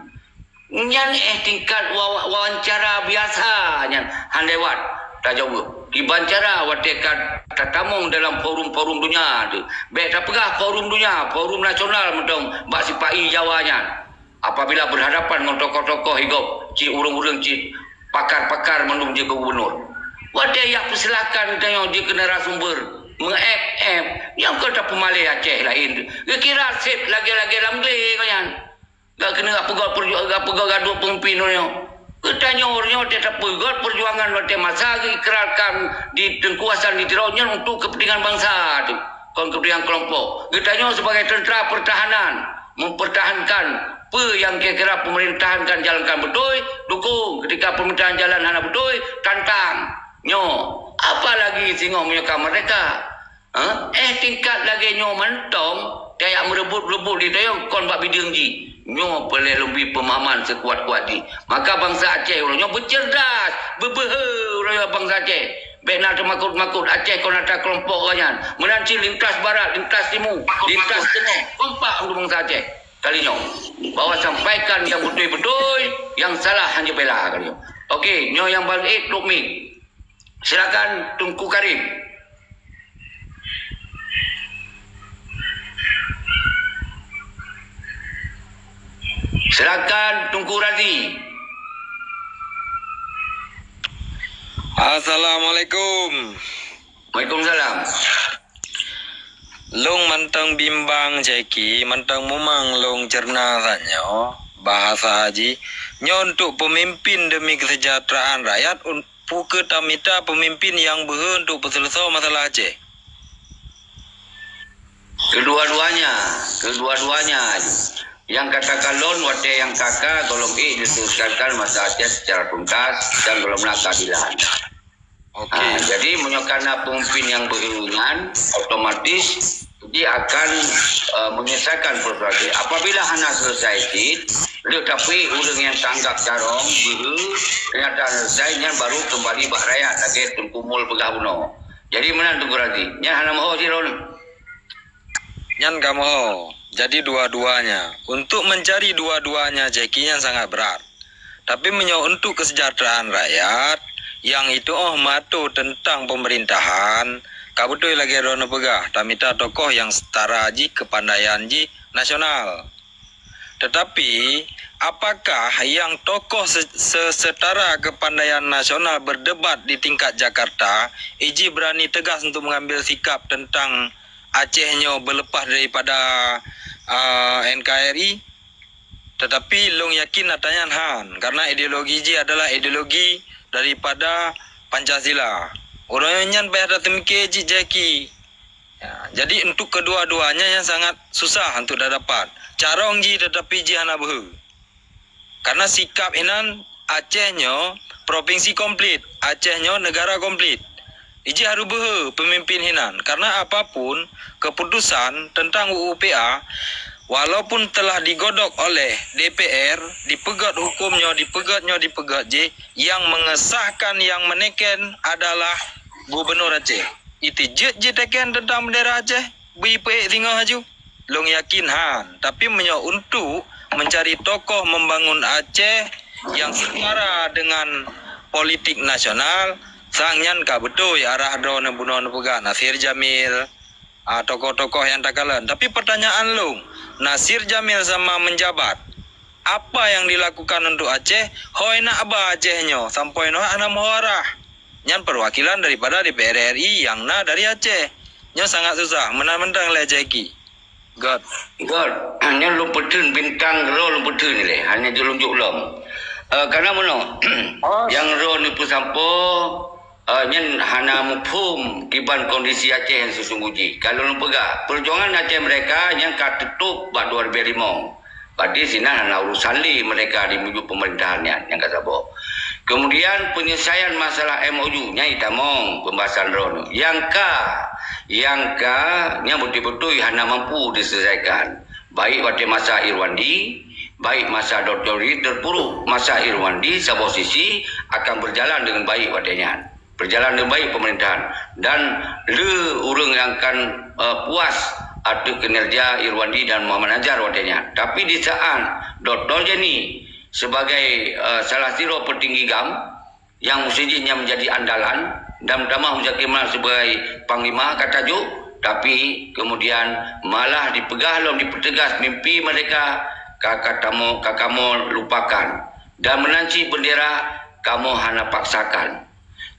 Nyan tingkat wawancara biasa nyan handewat tak jawab. Diwawancara watekat tatamong dalam forum-forum dunia tu. Baik tak pegah forum dunia, forum nasional mentong bak sipai Jawanya. Apabila berhadapan dengan tokoh-tokoh hidup, cik urung-urung cik pakar-pakar menung je gubernur. Wadah yang persilakan tanya dia kena narasumber meng-app yang kau tak pemalih Aceh lain. Kira set lagi-lagi lamble kau yang gak kena apa gaduh pemimpin orang. Ketanya orangnya tetap pegot perjuangan waktu masa ikrarkan di tengkuasan di tiraunya untuk kepentingan bangsa tu. Kon kepentingan kelompok. Ketanya sebagai tentera pertahanan mempertahankan apa yang kira-kira pemerintahan kan jalankan betul, dukung. Ketika pemerintahan jalan hana betul, tantang. Nyo, apa lagi singo menyokong mereka? Tingkat lagi nyo mentong kayak merebut-rebut di tayong kon bak bidang ji. Nyo perlu lebih pemahaman sekuat-kuat di. Maka bangsa Aceh nyo bercerdas, berbehe orang bangsa Aceh. Benar termakut-makut Aceh kau nata kelompok kanyan. Menanci lintas barat, lintas timur, lintas tengah. Kompak untuk bangsa Aceh. Kalinya. Bahawa sampaikan yang betul-betul, yang salah hanya bela kalinya. Okey, nyo yang balik Lukmi. Silakan Tunku Karim. Silakan Tunku Razi. Assalamualaikum. Waalaikumsalam. Long mantang bimbang Jeki, mantang mumang long cerna sanyo bahasa haji. Nyo untuk pemimpin demi kesejahteraan rakyat, puke tamita pemimpin yang behe untuk berselesai masalah Aceh. Kedua-duanya. Yang katakan lon wate yang kakak golong diteruskan masa Aceh secara tuntas dan belum keadilan. Okey. Jadi menyokana pemimpin yang beriringan otomatis dia akan menyelesaikan persoalan. Apabila hana selesai tapi orang yang tanggap carong ternyata selesainya baru kembali bak rakyat lagi tungkumul pegah buno. Jadi mana Tunku Razi? Nyan hana mahu siron. Nyan kamu. Jadi dua-duanya. Untuk mencari dua-duanya Jeki yang sangat berat. Tapi untuk kesejahteraan rakyat yang itu mato tentang pemerintahan, kabutoy lagi rono pegah. Tamita tokoh yang setara ji kepandaian ji nasional. Tetapi apakah yang tokoh setara kepandaian nasional berdebat di tingkat Jakarta, iji berani tegas untuk mengambil sikap tentang Acehnya berlepas daripada NKRI? Tetapi long yakin natanya han, karena ideologi ji adalah ideologi daripada Pancasila. Orangnya bayar datang keji Jeki. Ya, jadi untuk kedua-duanya yang sangat susah untuk dapat. Carong ji tetapi ji hana behu. Karena sikap inan Acehnya provinsi komplit, Acehnya negara komplit. Iji harus behu pemimpin hinan. Karena apapun keputusan tentang UUPA walaupun telah digodok oleh DPR, dipegat hukumnya, dipegat J, yang mengesahkan, yang meneken adalah Gubernur Aceh. Itu je teken tentang bendera Aceh, BIPE tinggal haju. Long yakin han, tapi untuk mencari tokoh membangun Aceh yang setara dengan politik nasional, sangnya betul arah drone bunuh pegah Nasir Jamil, tokoh-tokoh yang tak kalah. Tapi pertanyaan long, Nasir Jamil sama menjabat, apa yang dilakukan untuk Aceh? Hoi nak apa Acehnya sampai no ana muharah. Yang perwakilan daripada DPR RI yang dari Aceh. Nya sangat susah menang-menang le Jeki. God, hanya lu petun bintang role petun ni, hanya jelunjuk lom. Karena mana? Yang role ni pusampo nyen hana mufhum kiban kondisi Aceh yang sesungguhnya. Kalau lu pegah perjuangan Aceh mereka yang katutup bak 2005. Berarti sina hana urusan li mereka di menuju pemerintahannya yang kata bo. Kemudian penyelesaian masalah MOU nya itamong pembahasan ron. Yang nya betul-betul hana mampu diselesaikan. Baik pada masa Irwandi, baik masa Dr. Ri terpuruk masa Irwandi sebuah sisi akan berjalan dengan baik padanya. Berjalan dengan baik pemerintahan dan orang yang akan puas atas kinerja Irwandi dan Muhammad Nazar wadanya. Tapi di saat Dr. Jenny sebagai salah satu petinggi GAM yang mestinya menjadi andalan dan Damah Muzakimal sebagai panglima kata Jo, tapi kemudian malah dipegah dipertegas mimpi mereka kamu lupakan dan menanci bendera kamu hana paksakan.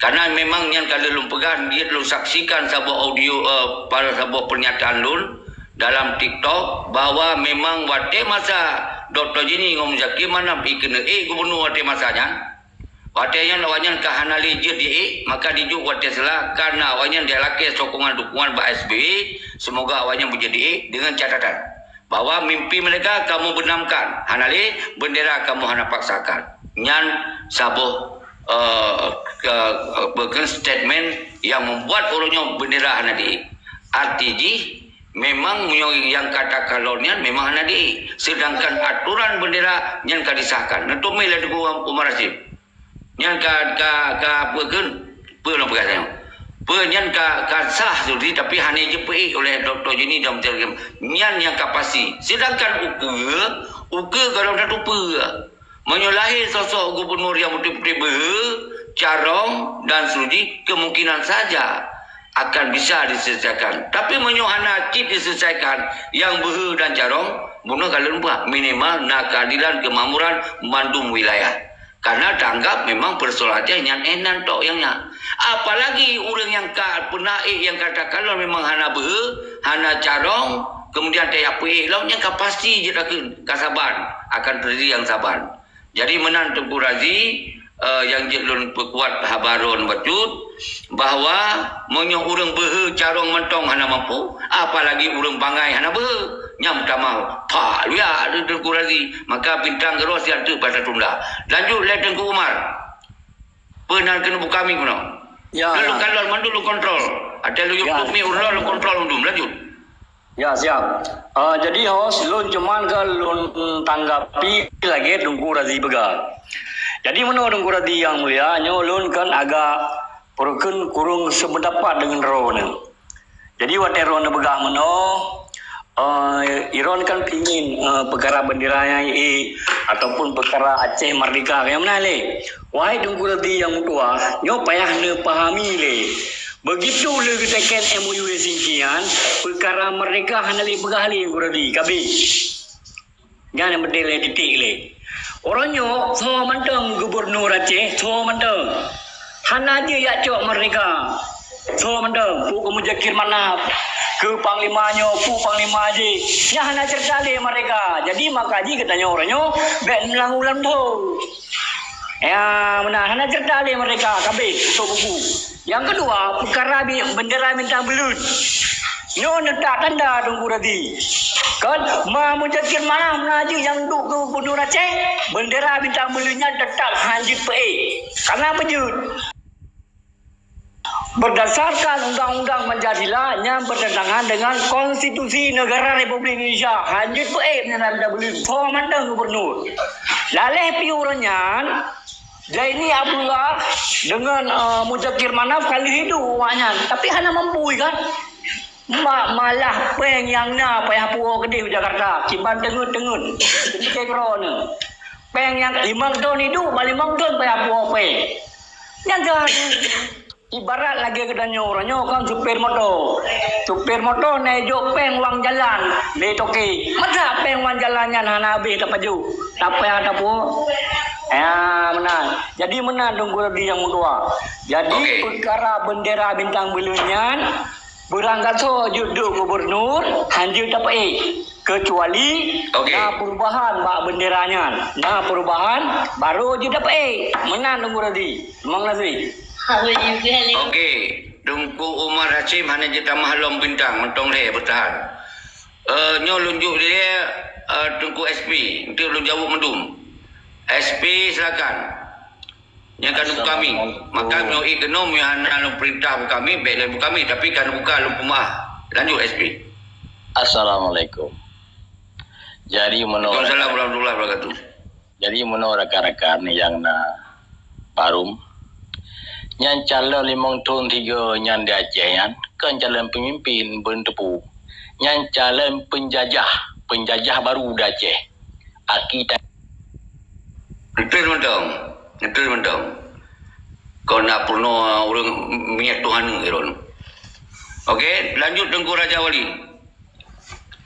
Karena memang yang kalau lu pegang dia lu saksikan sebuah audio pada sebuah pernyataan lun dalam TikTok bahwa memang wate masa Dr. Jenny ngomong Zaki mana ikena gubernur wate masanya wate yang lawannya kahanali je di maka dijuk wate salah karena awalnya dia laki sokongan dukungan Pak SBY semoga awalnya menjadi dengan catatan bahwa mimpi mereka kamu benamkan hanali bendera kamu hana paksakan nyan sabuh statement yang membuat orangnya bendera hanadi artinya memang yang kata kalonnya memang hanadi sedangkan aturan bendera yang disahkan netumai lah dukungan Umar Rasid yang Pernah perkataannya. Penyan ka sah tu tapi hanya je peik oleh Dr. Jenny dalam tergem. Nyan yang kapasi. Sedangkan uka kalau dah lupa. Menyolahir sosok gubernur yang betul-betul Carong dan Suji kemungkinan saja akan bisa diselesaikan. Tapi menyohana cip diselesaikan yang Behe dan Carong bunuh kalau lupa minimal nak keadilan kemakmuran mandum wilayah. Karena tanggap memang persoalannya yang enan tok yang nak. Apalagi orang yang penaik yang kata kalau memang hana Behe, hana Carong, kemudian tak apa lautnya pasti je kasaban akan terjadi yang saban. Jadi menang Tengku Razi yang jelun perkuat habaron bacut bahawa menyo urang Behe Carong mentong hana mampu, apalagi urang Bangai hana Behe nyam tak mau tak lihat ada Tengku Razi, maka bintang geros yang tu pada tunda. Lanjut le Tengku Umar pernah kena bukami kuno Ya. Lalu kalau mandu lu kontrol ada lu YouTube ni urang lu kontrol undum. Lanjut. Ya, siap. Jadi host lun cuman ke lun tanggapi lagi Tengku Razi Begal. Jadi menurut Tengku Razi yang mulia, lun kan agak kurung sependapat dengan Ron. Jadi waktu Ron Begal Iron kan ingin perkara benderanya ataupun perkara Aceh Merdeka yang mana le. Wahai Tengku Razi yang tua, nyo payah ne pahami le. Begitu le tekan MOU singkian perkara mereka hana le begahli Tengku kabe. Jangan berdele titik le. Orangnya so mantang gubernur Aceh, so mantang. Hana dia ya cok mereka. So mantang pu kemujakir mana ke panglimanya, pu panglima je. Nya hana cerita le mereka. Jadi makaji katanya orangnya ben melang-ulang tu. Ya, benar. Hana cerita le mereka kabe so buku. Yang kedua, perkara bendera bintang belun. Nyo letak tanda Tengku Razi. Kan, memujakir mana mengaji yang duduk ke Gubernur Aceh, bendera bintang belunnya tetap hanjit PE. Karena apa je? Berdasarkan Undang-Undang Pancasila yang bertentangan dengan Konstitusi Negara Republik Indonesia, hanjit PE bendera bintang belun. So, mandang Gubernur. Laleh piurannya, Zaini Abdullah dengan Mujakir Manaf kali hidup uangnya, tapi hanya mampu kan? Malah peng yang na payah puo gede Jakarta, Ciban tengun. Jadi kekron. Peng yang 5 tahun itu, 5 tahun payah puo pe. Yang ibarat lagi kedanya orangnya kan supir motor. Supir motor nejo peng wang jalan, le toke. Masa peng wang jalannya hana habis tak paju. Tak payah tak puo. Ya, benar. Jadi menang Tengku Razi yang tua. Jadi perkara bendera bintang belunyan berangkat so judul gubernur hanjil tak kecuali perubahan bak benderanya. Nah perubahan baru je dapat menang Tengku Razi. Memang Razi. Okey, Tengku Umar Hashim hanya je tamah lom bintang mentong le bertahan. Nyo lunjuk dia Tengku SP, nanti lu jawab mendum. SP silakan. Yang kan kami, maka nyo ekonom yang anu perintah kami, baiklah kami tapi kan buka lumpumah. Lanjut SP. Assalamualaikum. Jadi menurut Waalaikumsalam warahmatullahi wabarakatuh. Jadi menurut rekan-rekan yang parum yang calon 5 tahun 3 yang di Aceh kan calon pemimpin bertepu. Yang calon penjajah baru di Aceh. Akidah Betul mentong. Kau nak pernah orang minyak Tuhan Iron. Okey, lanjut Tengku Raja Wali.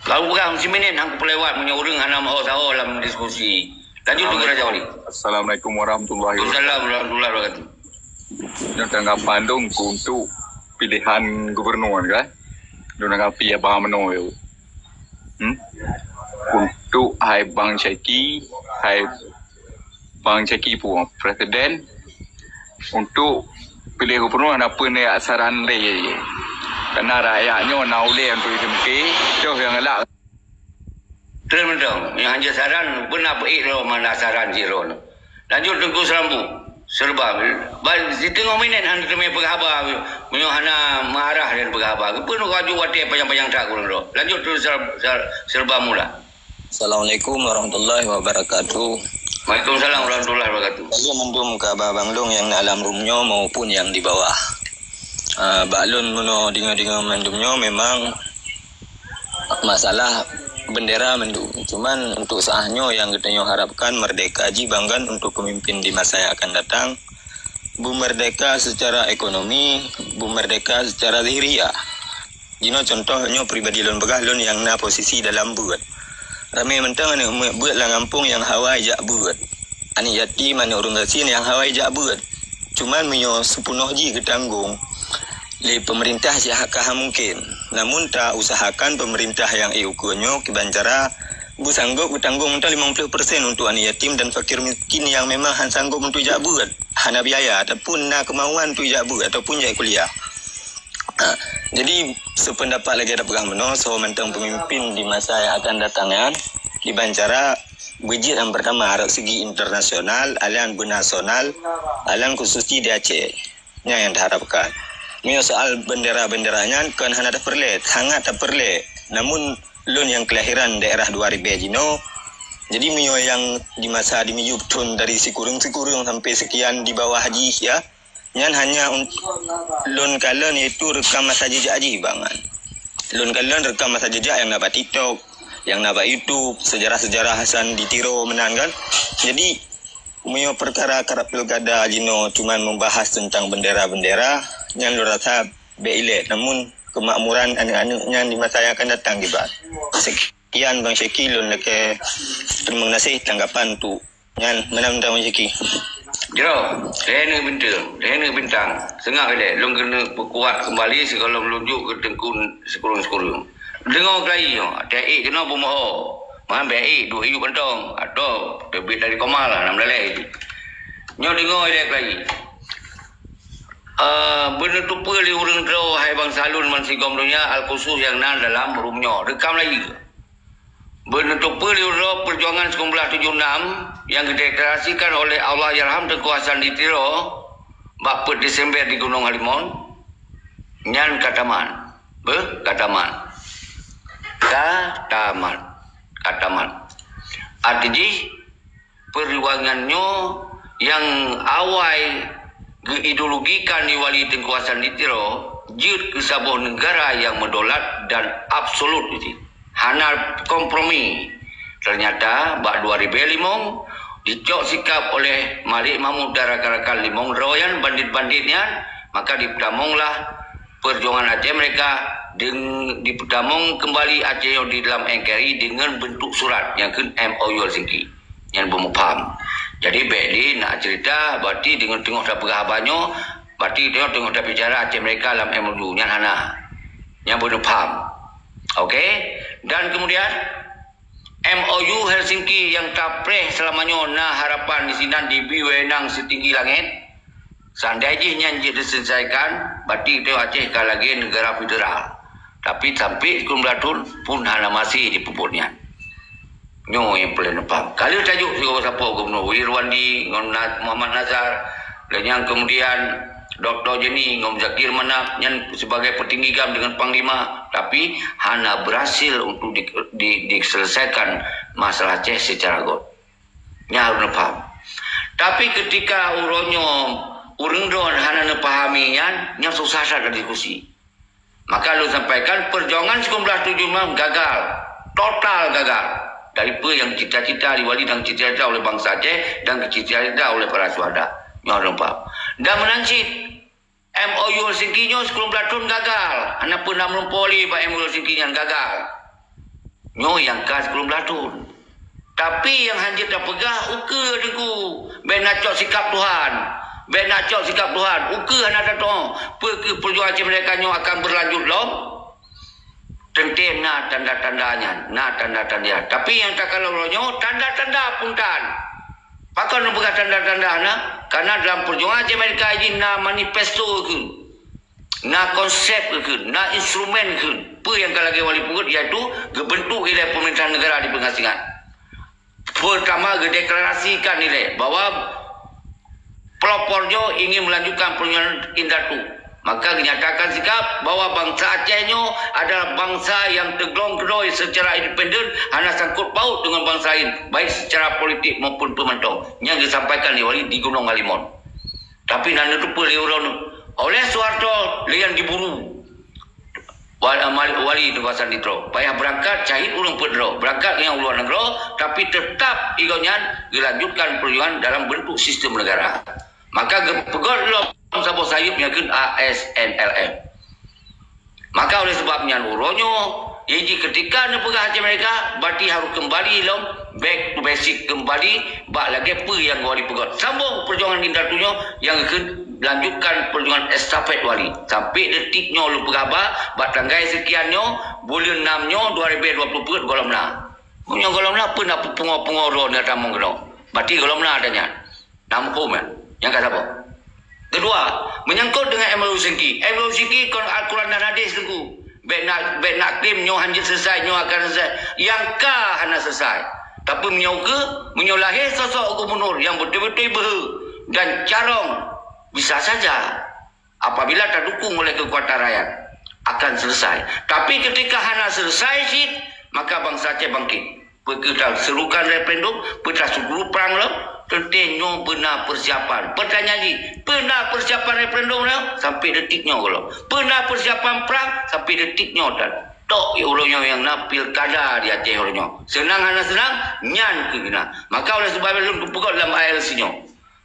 Kalau bukan si minit aku pelewat punya orang hana mau tahu dalam diskusi. Lanjut Tengku Raja Wali. Assalamualaikum warahmatullahi wabarakatuh. Waalaikumsalam warahmatullahi wabarakatuh. Yang tanggapan dong untuk pilihan gubernur kan? Dong tanggapi apa meno yo. Untuk hai Bang Syeki, hai Bang Syeki pun presiden untuk pilih gubernur apa ni saran le. Karena rakyatnya nak oleh untuk dimke, tu yang elak. Terus mentong, yang hanya saran benar baik lo mana saran zero. Lanjut Tengku Serambu. Serba. Di tengah minit hanya temui penghabar, menyo hana marah dan penghabar. Penuh kaju wate panjang-panjang tak kurang lo. Lanjut terus serba mula. Assalamualaikum warahmatullahi wabarakatuh. Waalaikumsalam warahmatullahi wabarakatuh. Saya mendum ke Abang Long yang di alam rumnya maupun yang di bawah. Baklun meno dengar-dengar mendumnya memang masalah bendera mendung. Cuman untuk sahnya yang kita harapkan merdeka haji banggan untuk pemimpin di masa yang akan datang. Bu merdeka secara ekonomi, bu merdeka secara zahiriah. Jino contohnya pribadi lon begahlon yang na posisi dalam buat. Ramai mentang ane buat lah ngampung yang hawai jak buat. Ani yatim ane urung gasin yang hawai jak buat. Cuman menyo sepenuh ji ketanggung. Li pemerintah siapkah mungkin. Namun tak usahakan pemerintah yang ukurannya kibancara bu sanggup bertanggung mentah 50% untuk anak yatim dan fakir miskin yang memang sanggup untuk jak buat. Hana biaya ataupun na kemauan untuk jak buat ataupun jak kuliah. Jadi sependapat lagi ada pegang benar so mentang pemimpin di masa yang akan datangnya di Bancara bejit yang pertama harap segi internasional, alian bernasional, alian khususnya di Aceh yang diharapkan. Ini soal bendera-benderanya kan hanya ada perle, sangat tak perle. Namun lun yang kelahiran daerah 2000 Jino, jadi mio yang di masa di miyub tun dari sikurung sampai sekian di bawah haji ya. Yang hanya untuk lon kalian itu rekam masa jejak haji bangan. Lon kalian rekam masa jejak yang dapat TikTok, yang dapat YouTube, sejarah-sejarah Hasan ditiro menan kan. Jadi punya perkara kerap pilkada Jino cuman membahas tentang bendera-bendera yang lu rasa beile. Namun kemakmuran anak-anaknya di masa yang akan datang dibahas. Sekian Bang Syeki lon leke terima kasih tanggapan tu. Yang menang-menang Bang Syeki. Jero, rena bintang. Sengak dia, long kena perkuat kembali segala melunjuk ke tengkun sekurung-sekurung. Dengar kelai yo, TI kena pemoho. Mahan BI 2 hidup bentong atau debit dari Komal lah 6 dalai itu. Nyo dengar dia kelai. Benda tu li urang tro hai bang salun man sigom dunia al-khusus yang nan dalam rumnya. Rekam lagi. Benda tu li perjuangan 1976 yang dideklarasikan oleh Allah Yarham Tengku Hasan Ditiro 4 Desember di Gunung Halimun nyan kataman artinya perjuangannya yang awal diideologikan di Wali Tengku Hasan Ditiro jid ke sebuah negara yang mendolat dan absolut itu hana kompromi. Ternyata bak 2005 dicok sikap oleh Malik Mahmud dan rakan-rakan Limong Royan bandit-banditnya, maka dipedamonglah perjuangan Aceh mereka dipedamong kembali Aceh di dalam NKRI dengan bentuk surat yang ke MOU Helsinki yang bermufaham. Jadi Beli nak cerita berarti dengan tengok dah pergahabannya berarti tengok dah bicara Aceh mereka dalam MOU yang hana yang bermufaham. Okey, dan kemudian MOU Helsinki yang tapreh selamanya na harapan di sini di wenang setinggi langit. Seandainya yang diselesaikan, berarti itu Aceh kan lagi negara federal. Tapi sampai kumlatun pun hana masih di pupurnya. Nyo yang paling nampak. Kalau tajuk siapa Gubernur Wirwandi, Muhammad Nazar, dan yang kemudian Dr. Jenny Ngom Zakir Manap yang sebagai petinggi GAM dengan Panglima, tapi hana berhasil untuk diselesaikan masalah Aceh secara god. Nya harus faham. Tapi ketika urang don hana nepahami nya susah ada diskusi. Maka lu sampaikan perjuangan 1976 gagal, total gagal. Dari yang cita-cita diwali dan cita-cita oleh bangsa Aceh dan cita-cita oleh para suhada. Nya harus faham. Dan menancit MOU Helsinki nya 10 tahun gagal. Anak pernah melumpoli Pak MOU Helsinki yang gagal. Nyo yang ke 10 tahun. Tapi yang hanjit dah pegah uke dengku. Ben nacok sikap Tuhan. Ben nacok sikap Tuhan. Uke anak datang. Perjuangan mereka nyo akan berlanjut lom. Tentu na tanda-tandanya. Na tanda-tanda. Tapi yang tak kalau nyo tanda-tanda puntan. Pakai nak pegang tanda-tanda na, karena dalam perjuangan Amerika ini na manifesto ke, na konsep ke, na instrumen ke, apa yang kalau lagi wali pukul iaitu gebentuk oleh pemerintahan negara di pengasingan. Pertama gedeklarasikan nilai bahwa pelopornya ingin melanjutkan perjuangan Indatu Maka dinyatakan sikap bahawa bangsa Aceh adalah bangsa yang tergelong-geloi secara independen, hanya sangkut paut dengan bangsa lain, baik secara politik maupun pemantau. Yang disampaikan oleh di Gunung Halimun. Tapi nana tu pelihurau oleh Soeharto yang diburu wali kawasan Ditro. Payah berangkat cahit ulung pedro, berangkat yang luar negara, tapi tetap igonyan dilanjutkan perjuangan dalam bentuk sistem negara. Maka pegot lom sabot sayup nyakeun ASNLM. Maka oleh sebabnya uronyo, jadi ketika nepegah Aceh mereka, berarti harus kembali lom back to basic, kembali bak lagi apa yang wali pegot. Sambung perjuangan Indratunyo yang akan lanjutkan perjuangan estafet wali sampai detiknya lu pegaba bak tanggai sekiannya bulan 6-nya 2020 golomna. Punya golomna pun apa pungo-pungo ni tamong kena. Berarti golomna adanya. Namkum yang kata apa? Kedua, menyangkut dengan MLU Sengki. MLU Sengki Al-Quran dan hadis tengku. Baik nak klaim nyo hanya selesai, nyo akan selesai. Yang kah hanya selesai. Tapi menyo lahir sosok gubernur yang betul-betul behu dan carong bisa saja apabila terdukung oleh kekuatan rakyat akan selesai. Tapi ketika hanya selesai sih, maka bangsa Aceh bangkit. Kita serukan referendum, kita suruh perang lah. Tentunya benar persiapan. Pertanyaan ni, benar persiapan referendum lah sampai detiknya kalau. Benar persiapan perang sampai detiknya dan. Tok ulunyo yang nak pilkada di Aceh ulunyo. Senang hanya senang, nyan ke gina. Maka oleh sebab itu pukul dalam ALC-nya.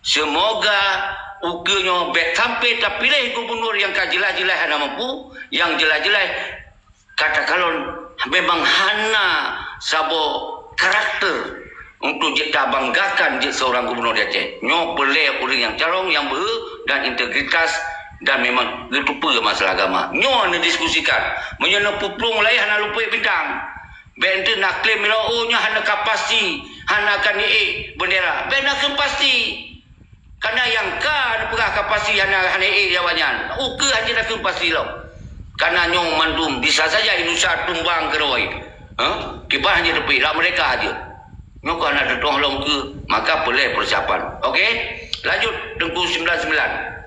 Semoga ukenyo sampai tak pilih gubernur yang jelas-jelas hana mampu, yang jelas-jelas kata kalon memang hana sabo karakter untuk kita banggakan seorang gubernur di Aceh. Nyo boleh orang yang carong, yang ber dan integritas dan memang getupa masalah agama. Nyo nak diskusikan. Menyono puplung lain hana lupa bintang. Bente nak klaim nya hana kapasiti, hana kan bendera. Ben nak pasti. Karena yang ka pegah kapasiti hana jawabannya. Uke hanya nak pasti lo. Karena nyong mandum bisa saja Indonesia tumbang keroi. Kipas hanya tepi lah mereka aja. Nyong kan ada tolong ke, maka boleh persiapan. Okey? Lanjut Tengku 99.